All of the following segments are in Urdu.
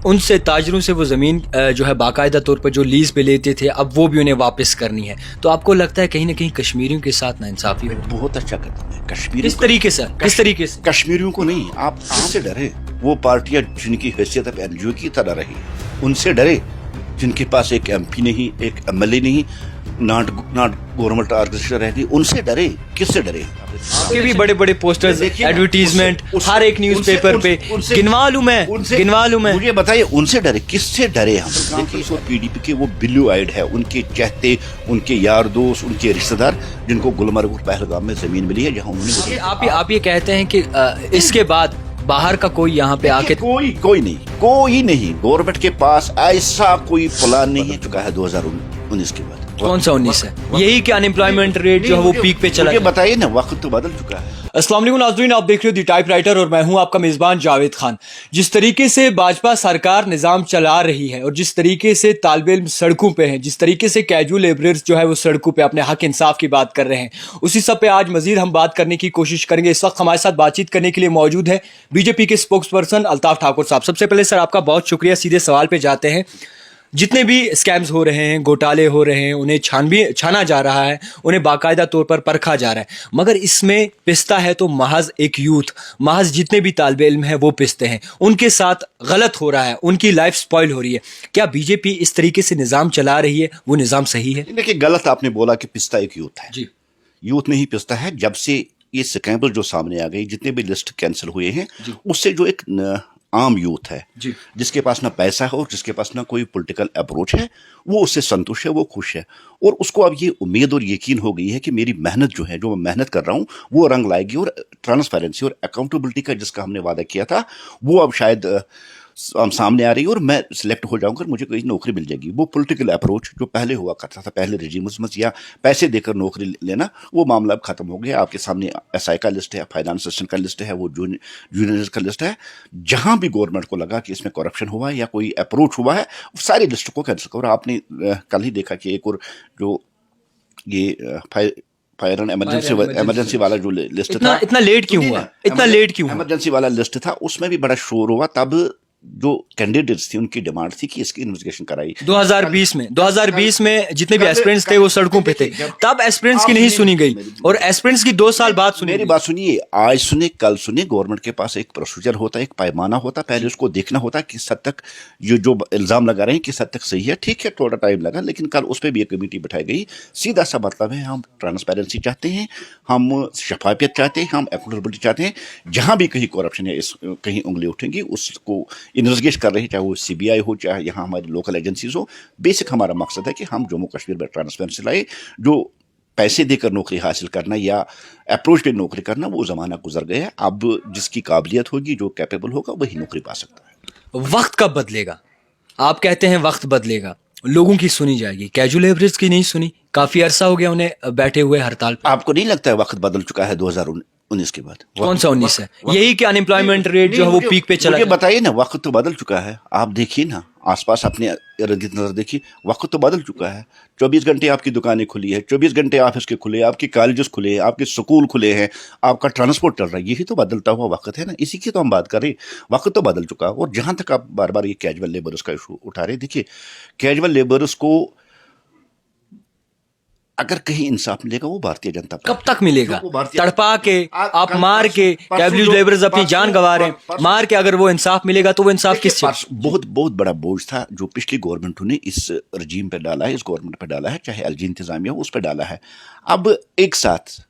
ان سے تاجروں سے وہ زمین جو ہے باقاعدہ طور پر جو لیز پہ لیتے تھے اب وہ بھی انہیں واپس کرنی ہے. تو آپ کو لگتا ہے کہیں نہ کہیں کشمیریوں کے ساتھ ناانصافی ہو؟ بہت اچھا قدم ہے. کشمیری کس طریقے سے کشمیریوں کو نہیں، آپ ان سے ڈرے. وہ پارٹیاں جن کی حیثیت اب این جی او کی طرح رہی، ان سے ڈرے جن کے پاس ایک ایم پی نہیں، ایک ایم ایل اے نہیں، ناٹ گورنمنٹ آرگنائزیشن رہتی، ان سے ڈرے. کس سے ڈرے؟ آپ کے بھی بڑے بڑے پوسٹرز، ایڈورٹیزمنٹ ہر ایک نیوز پیپر پہ گنوا لوں میں. مجھے بتائیے ان سے ڈرے کس سے ڈرے ہم؟ دیکھیے پی ڈی پی کے وہ بلیو آئیڈ ہے، ان کے چہتے، ان کے یار دوست، ان کے رشتہ دار جن کو گلمرگ اور پہلگام میں زمین ملی ہے جہاں انہوں نے. آپ یہ کہتے ہیں کہ اس کے بعد باہر کا کوئی یہاں پہ آ کے کوئی نہیں. گورنمنٹ کے پاس ایسا کوئی پلان نہیں ہے چکا ہے 2019 کے بعد. کون سا 19 ہے؟ یہی کہ ان امپلائمنٹ ریٹ جو ہے وہ پیک پہ چلا ہے. بتائیے نا، وقت تو بدل چکا ہے. السلام علیکم ناظرین، آپ دیکھ رہے ہو دی ٹائپ رائٹر اور میں ہوں آپ کا میزبان جاوید خان. جس طریقے سے بھاجپا سرکار نظام چلا رہی ہے اور جس طریقے سے طالب علم سڑکوں پہ ہیں، جس طریقے سے کیجول لیبررز جو ہے وہ سڑکوں پہ اپنے حق انصاف کی بات کر رہے ہیں، اسی سب پہ آج مزید ہم بات کرنے کی کوشش کریں گے. اس وقت ہمارے ساتھ بات چیت کرنے کے لیے موجود ہے بی جے پی کے اسپوکس پرسن الطاف ٹھاکر صاحب. سب سے پہلے سر آپ کا بہت شکریہ. سیدھے سوال پہ جاتے ہیں. جتنے بھی اسکیمز ہو رہے ہیں، گھوٹالے ہو رہے ہیں، انہیں چھانا جا رہا ہے، انہیں باقاعدہ طور پر پرکھا جا رہا ہے، مگر اس میں پستا ہے تو محض ایک یوتھ، محض جتنے بھی طالب علم ہیں وہ پستے ہیں. ان کے ساتھ غلط ہو رہا ہے، ان کی لائف سپوائل ہو رہی ہے. کیا بی جے پی اس طریقے سے نظام چلا رہی ہے، وہ نظام صحیح ہے؟ دیکھیے، غلط آپ نے بولا کہ پستا ایک یوتھ ہے. جی، یوتھ نہیں پستا ہے. جب سے یہ سکیمبل جو سامنے آ گئی، جتنے بھی لسٹ کینسل ہوئے ہیں، اس سے جو ایک عام یوتھ ہے جس کے پاس نہ پیسہ ہے اور جس کے پاس نہ کوئی پولیٹیکل اپروچ ہے، وہ اس سے سنتوش ہے، وہ خوش ہے. اور اس کو اب یہ امید اور یقین ہو گئی ہے کہ میری محنت جو ہے، جو میں محنت کر رہا ہوں، وہ رنگ لائے گی. اور ٹرانسپیرنسی اور اکاؤنٹیبلٹی کا جس کا ہم نے وعدہ کیا تھا، وہ اب شاید سامنے آ رہی ہے اور میں سلیکٹ ہو جاؤں گا، مجھے کوئی نوکری مل جائے گی. وہ پولیٹیکل اپروچ جو پہلے ہوا کرتا تھا، پہلے رجیمز میں یا پیسے دے کر نوکری لینا، وہ معاملہ اب ختم ہو گیا. آپ کے سامنے ایس آئی کا لسٹ ہے، فائنانس اسسٹنٹ کا لسٹ ہے، وہ جونیئرز کا لسٹ ہے. جہاں بھی گورنمنٹ کو لگا کہ اس میں کرپشن ہوا ہے یا کوئی اپروچ ہوا ہے، ساری لسٹ کو کینسل کرو. آپ نے کل ہی دیکھا کہ ایک اور جو یہ فائر اینڈ ایمرجنسی والا جو لسٹ تھا، اتنا لیٹ کیوں ہوا؟ ایمرجنسی والا لسٹ تھا، اس میں بھی بڑا شور ہوا. تب جو کینڈیڈیٹس تھی ان کی ڈیمانڈ تھی کہ اس کی انویسٹیگیشن کرائی. 2020 میں جتنے بھی ایسپرنٹس تھے وہ سڑکوں پہ تھے، تب ایسپرنٹس کی نہیں سنی گئی اور ایسپرنٹس کی 2 سال بعد سنی. میری بات سنیے، آج سنیں کل سنیں. گورنمنٹ کے پاس ایک پروسیجر ہوتا ہے، ایک پیمانہ ہوتا ہے. پہلے اس کو دیکھنا ہوتا ہے کس حد تک یہ جو الزام لگا رہے ہیں کس حد تک صحیح ہے. ٹھیک ہے، تھوڑا ٹائم لگا، لیکن کل اس پہ بھی ایک کمیٹی بٹھائی گئی. سیدھا سا مطلب ہے، ہم ٹرانسپیرنسی چاہتے ہیں، ہم شفافیت چاہتے ہیں، ہم اکاؤنٹیبلٹی چاہتے ہیں. جہاں بھی کہیں کرپشن ہے، کہیں انگلی اٹھیں گی، اس کو انویسٹیگیٹ کر رہے ہیں، چاہے وہ سی بی آئی ہو، چاہے یہاں ہماری لوکل ایجنسیز ہو. بیسک ہمارا مقصد ہے کہ ہم جموں کشمیر میں ٹرانسپیرنسی لائے. جو پیسے دے کر نوکری حاصل کرنا یا اپروچ پہ نوکری کرنا، وہ زمانہ گزر گیا ہے. اب جس کی قابلیت ہوگی، جو کیپیبل ہوگا، وہی نوکری پا سکتا ہے. وقت کب بدلے گا؟ آپ کہتے ہیں وقت بدلے گا، لوگوں کی سنی جائے گی، کیجول لیبررز کی نہیں سنی. کافی عرصہ ہو گیا انہیں بیٹھے ہوئے ہڑتال پہ. آپ کو نہیں لگتا ہے وقت بدل چکا ہے 2019 کے بعد؟ کون سا 19 ہے؟ یہی کہ ان امپلائمنٹ ریٹ جو ہے وہ پیک پہ چلا. مجھے بتائیے نا، وقت تو بدل چکا ہے. آپ دیکھیے نا، آس پاس اپنے ارد گرد نظر دیکھیے، وقت تو بدل چکا ہے. 24 گھنٹے آپ کی دکانیں کھلی ہے، 24 گھنٹے آفس کے کھلے ہیں، آپ کی کالجز کھلے ہیں، آپ کے سکول کھلے ہیں، آپ کا ٹرانسپورٹ چل رہا ہے. یہی تو بدلتا ہوا وقت ہے نا. اسی کی تو ہم بات کر رہے ہیں. وقت تو بدل چکا. اور جہاں تک آپ بار بار یہ کیجول لیبرز کا ایشو اٹھا رہے، دیکھیے کیجول لیبرز کو اگر کہیں انصاف ملے گا، وہ بھارتیہ جنتا پارٹی. کب تک ملے گا؟ تڑپا کے، آپ مار کے، کیجول لیبررز اپنی جان گنوا رہے ہیں، مار کے اگر وہ انصاف ملے گا تو وہ انصاف کس سے؟ بہت بڑا بوجھ تھا جو پچھلی گورنمنٹوں نے اس رجیم پہ ڈالا ہے، اس گورنمنٹ پہ ڈالا ہے، چاہے ایل جی انتظامیہ ہو، اس پہ ڈالا ہے. اب ایک ساتھ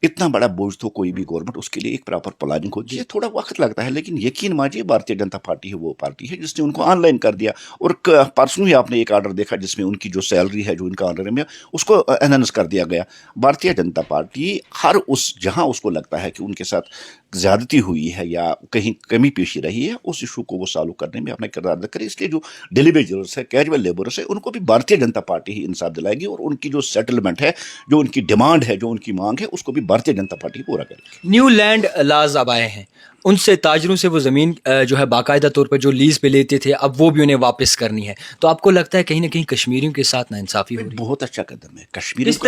اتنا بڑا بوجھ تو کوئی بھی گورنمنٹ، اس کے لیے ایک پراپر پلاننگ ہوتی ہے. تھوڑا وقت لگتا ہے، لیکن یقین مانیے بھارتیہ جنتا پارٹی ہے وہ پارٹی ہے جس نے ان کو آن لائن کر دیا. اور پرسوں ہی آپ نے ایک آرڈر دیکھا جس میں ان کی جو سیلری ہے، جو ان کا آرڈر ہے، اس کو انہانس کر دیا گیا. بھارتیہ جنتا پارٹی ہر جہاں اس کو لگتا ہے کہ ان کے ساتھ زیادتی ہوئی ہے یا کہیں کمی پیشی رہی ہے، اس ایشو کو وہ سالو کرنے میں اپنا کردار ادا کرے. اس لیے جو ڈیلی ویجرز ہے، کیجول لیبرز ہے، ان کو بھی بھارتیہ جنتا پارٹی ہی انصاف دلائے گی. اور ان کی جو سیٹلمنٹ ہے، جو ان کی ڈیمانڈ ہے، جو ان کی مانگ ہے، اس کو بھی بھارتیہ جنتا پارٹی پورا کرے گی. نیو لینڈ لاز اب آئے ہیں. ان سے تاجروں سے وہ زمین جو ہے باقاعدہ طور پر جو لیز پہ لیتے تھے اب وہ بھی انہیں واپس کرنی ہے. تو آپ کو لگتا ہے کہیں نہ کہیں کشمیریوں کے ساتھ ناانصافی ہو رہی ہے؟ بہت اچھا قدم ہے. کشمیری کس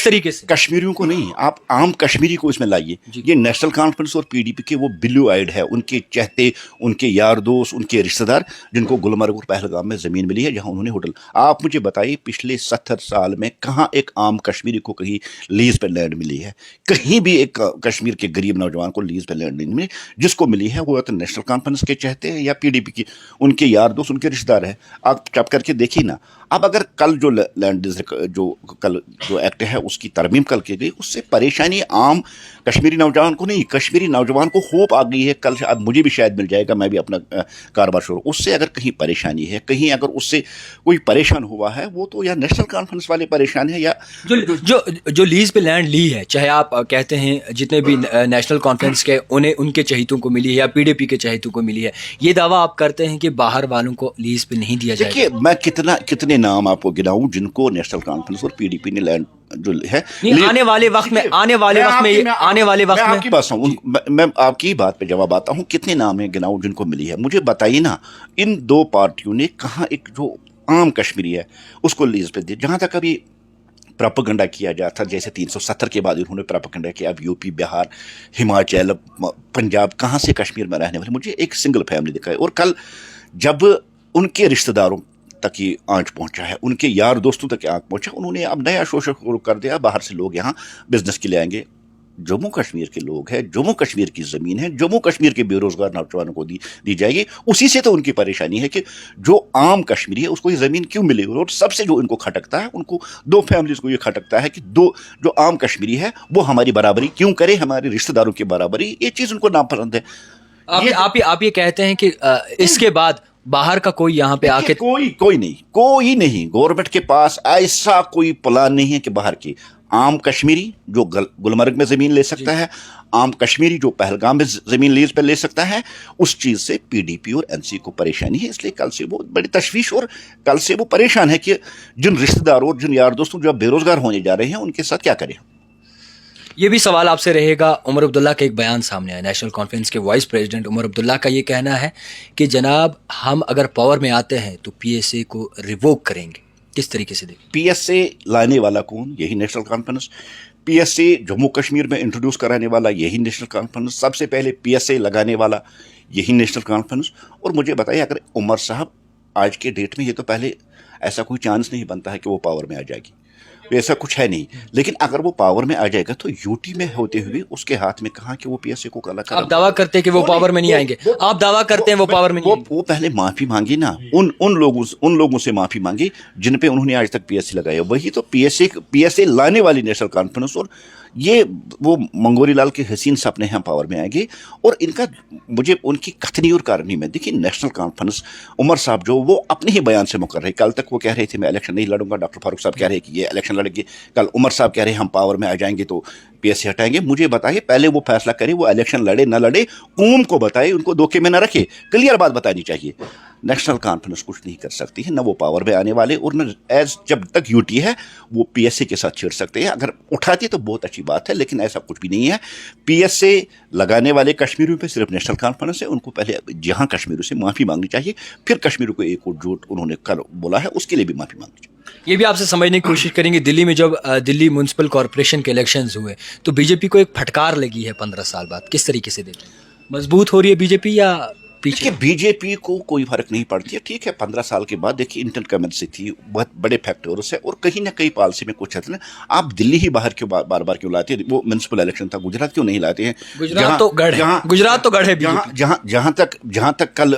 طریقے سے کشمیریوں کو نہیں, آپ عام کشمیری کو اس میں لائیے. یہ نیشنل کانفرنس اور پی ڈی پی کے وہ بلیو آئیڈ ہے, ان کے چہتے, ان کے یار دوست, ان کے رشتہ دار جن کو گلمرگ اور پہلگام میں زمین ملی ہے جہاں انہوں نے ہوٹل. آپ مجھے بتائیے پچھلے 70 سال میں کہاں ایک عام کشمیری کو کہیں لیز پہ لینڈ ملی ہے؟ کہیں بھی ایک کشمیر کے غریب نوجوان کو لیز پہ لینڈ نہیں ملی. جس کو ملی ہے وہ تو نیشنل کانفرنس کے چہتے ہیں یا پی ڈی پی کی, ان کے یار دوست, ان کے رشتہ دار ہیں. آپ چپ کر کے دیکھیے نا. اب اگر کل جو لینڈ جو ایکٹ ہے اس کی ترمیم کل کی گئی, اس سے پریشانی عام کشمیری نوجوان کو نہیں, کشمیری نوجوان کو ہوپ آ گئی ہے کل اب مجھے بھی شاید مل جائے گا, میں بھی اپنا کاروبار شروع. اس سے اگر کہیں پریشانی ہے, کہیں اگر اس سے کوئی پریشان ہوا ہے, وہ تو یا نیشنل کانفرنس والے پریشان ہیں یا جو لیز پہ لینڈ لی ہے, چاہے آپ کہتے ہیں جتنے بھی نیشنل کانفرنس کے انہیں ان کے چہیتوں کو ملی ہے یا پی ڈی پی کے چہیتوں کو ملی ہے, یہ دعویٰ آپ کرتے ہیں کہ باہر والوں کو لیز پہ نہیں دیا جائے گا. دیکھیے میں کتنے نام آپ کو گناؤں جن کو نیشنل کانفرنس اور پی ڈی پی نے لینڈ جو ہے آنے والے وقت میں آپ کی بات سنوں, میں آپ کی بات پہ جواب آتا ہوں. کتنے نام ہیں گناؤں جن کو ملی ہے؟ مجھے بتائیے نا, ان دو پارٹیوں نے کہاں ایک جو عام کشمیری ہے اس کو لیز پہ دی. جہاں تک ابھی پراپگنڈا کیا جاتا, جیسے 370 کے بعد انہوں نے پراپگنڈا کیا, اب یو پی, بہار, ہماچل, پنجاب, کہاں سے کشمیر میں رہنے والے مجھے ایک سنگل فیملی دکھائے. اور کل جب ان کے رشتہ داروں تک یہ آنچ پہنچا ہے, ان کے یار دوستوں تک یہ آنچ پہنچا, انہوں نے اب نیا شوشہ شروع کر دیا, باہر سے لوگ یہاں بزنس کے لیے آئیں گے. جموں کشمیر کے لوگ ہیں, جموں کشمیر کی زمین ہے, جموں کشمیر کے بے روزگار نوجوانوں کو دی جائے گی. اسی سے تو ان کی پریشانی ہے کہ جو عام کشمیری ہے اس کو یہ زمین کیوں ملے. اور سب سے جو ان کو کھٹکتا ہے, ان کو دو فیملیز کو یہ کھٹکتا ہے کہ جو عام کشمیری ہے وہ ہماری برابری کیوں کرے, ہمارے رشتہ داروں کی برابری, یہ چیز ان کو ناپسند ہے. آپ یہ کہتے ہیں کہ اس کے بعد باہر کا کوئی یہاں پہ آ کے کوئی نہیں. گورنمنٹ کے پاس ایسا کوئی پلان نہیں ہے کہ باہر کی عام کشمیری جو گلمرگ میں زمین لے سکتا ہے, عام کشمیری جو پہلگام میں زمین لیز پہ لے سکتا ہے, اس چیز سے پی ڈی پی اور این سی کو پریشانی ہے. اس لیے کل سے وہ بڑی تشویش اور کل سے وہ پریشان ہے کہ جن رشتہ داروں اور جن یار دوستوں جو بے روزگار ہونے جا رہے ہیں ان کے ساتھ کیا کریں. یہ بھی سوال آپ سے رہے گا. عمر عبداللہ کا ایک بیان سامنے آیا, نیشنل کانفرنس کے وائس پریزیڈنٹ عمر عبداللہ کا یہ کہنا ہے کہ جناب ہم اگر پاور میں آتے ہیں تو پی ایس اے کو ریووک کریں گے. کس طریقے سے دیکھیں؟ پی ایس اے لانے والا کون؟ یہی national conference. P S A Jammu Kashmir میں انٹروڈیوس کرانے والا یہی نیشنل کانفرنس. سب سے پہلے پی ایس اے لگانے والا یہی نیشنل کانفرنس. اور مجھے بتائیے اگر عمر صاحب آج کے ڈیٹ میں, یہ تو پہلے ایسا کوئی چانس نہیں بنتا ہے کہ وہ پاور میں آ جائے گی, ایسا کچھ ہے نہیں, لیکن اگر وہ پاور میں آ جائے گا تو یو ٹی میں ہوتے ہوئے اس کے ہاتھ میں کہاں کہ وہ پی ایس اے کو کلا کرے. آپ دعویٰ کرتے ہیں کہ وہ پاور میں نہیں آئیں گے, آپ دعویٰ کرتے ہیں وہ پاور میں نہیں آئیں گے. وہ پہلے معافی مانگی نا, ان لوگوں سے معافی مانگی جن پہ انہوں نے آج تک پی ایس سی لگایا. وہی تو پی ایس اے لانے والی نیشنل کانفرنس. اور یہ وہ منگوری لال کے حسین سپنے ہیں پاور میں آئیں گے. اور ان کا مجھے ان کی کتھنی اور کارنی میں دیکھیے, نیشنل کانفرنس عمر صاحب جو وہ اپنے ہی بیان سے مقرر ہے. کل تک وہ کہہ رہے تھے میں الیکشن نہیں لڑوں گا, ڈاکٹر فاروق صاحب کہہ رہے کہ یہ الیکشن لڑیں گے, کل عمر صاحب کہہ رہے ہیں ہم پاور میں آ جائیں گے تو پی ایس سی ہٹائیں گے. مجھے بتائیے پہلے وہ فیصلہ کرے, وہ الیکشن لڑے نہ لڑے, قوم کو بتائے, ان کو دھوکے میں نہ رکھے, کلیئر بات بتانی چاہیے. نیشنل کانفرنس کچھ نہیں کر سکتی ہے, نہ وہ پاور میں آنے والے, اور نہ جب تک یو ٹی ہے وہ پی ایس سی کے ساتھ چھیڑ سکتے ہیں. اگر اٹھاتی تو بہت اچھی بات ہے, لیکن ایسا کچھ بھی نہیں ہے. پی ایس سی لگانے والے کشمیریوں پہ صرف نیشنل کانفرنس ہے, ان کو پہلے جہاں کشمیریوں سے معافی مانگنی چاہیے, پھر کشمیریوں کو ایک اور جھوٹ انہوں نے کل بولا ہے اس کے لیے بھی معافی مانگنی چاہیے. یہ بھی آپ سے سمجھنے کی کوشش کریں گے, دلی میں جب دلی میونسپل کارپوریشن کے الیکشنز ہوئے تو بی جے پی کو ایک پھٹکار لگی ہے 15 سال بعد, کس طریقے سے دیکھیں؟ مضبوط ہو رہی ہے بی جے پی یا پیچھے؟ بی جے پی کو کوئی فرق نہیں پڑتی ہے, ٹھیک ہے 15 سال کے بعد دیکھیے انٹرکمنسی تھی, بہت بڑے فیکٹرز ہے, اور کہیں نہ کہیں پالیسی میں کچھ ہے. آپ دلی ہی باہر کیوں بار بار کیوں لاتے ہیں؟ وہ میونسپل الیکشن تھا, گجرات کیوں نہیں لاتے ہیں؟ گجرات تو گڑھ ہے. جہاں تک کل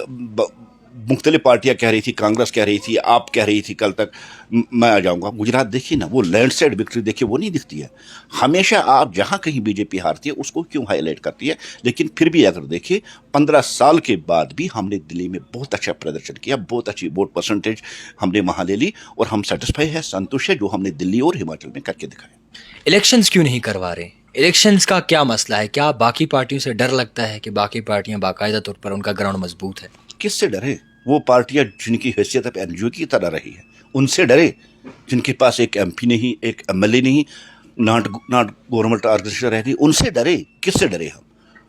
مختلف پارٹیاں کہہ رہی تھی, کانگریس کہہ رہی تھی, آپ کہہ رہی تھی کل تک میں آ جاؤں گا, گجرات دیکھیے نا, وہ لینڈ سلائڈ وکٹری دیکھیے وہ نہیں دکھتی ہے. ہمیشہ آپ جہاں کہیں بی جے پی ہارتی ہے اس کو کیوں ہائی لائٹ کرتی ہے. لیکن پھر بھی اگر دیکھیے 15 سال کے بعد بھی ہم نے دلی میں بہت اچھا پردرشن کیا, بہت اچھی ووٹ پرسنٹیج ہم نے وہاں لے لی, اور ہم سیٹسفائی ہے, سنتوش ہے جو ہم نے دلی اور ہماچل میں کر کے دکھایا. الیکشنز کیوں نہیں کروا رہے؟ الیکشنز کا کیا مسئلہ ہے؟ کیا باقی پارٹیوں سے ڈر لگتا ہے کہ باقی پارٹیاں باقاعدہ طور پر ان کا گراؤنڈ مضبوط ہے؟ کس سے ڈرے؟ وہ پارٹیاں جن کی حیثیت اب این جی او کی طرح رہی ہے, ان سے ڈرے جن کے پاس ایک ایم پی نہیں, ایک ایم ایل اے نہیں, ناٹ گورنمنٹ آرگنائزیشن رہ گئی, ان سے ڈرے؟ کس سے ڈرے ہم؟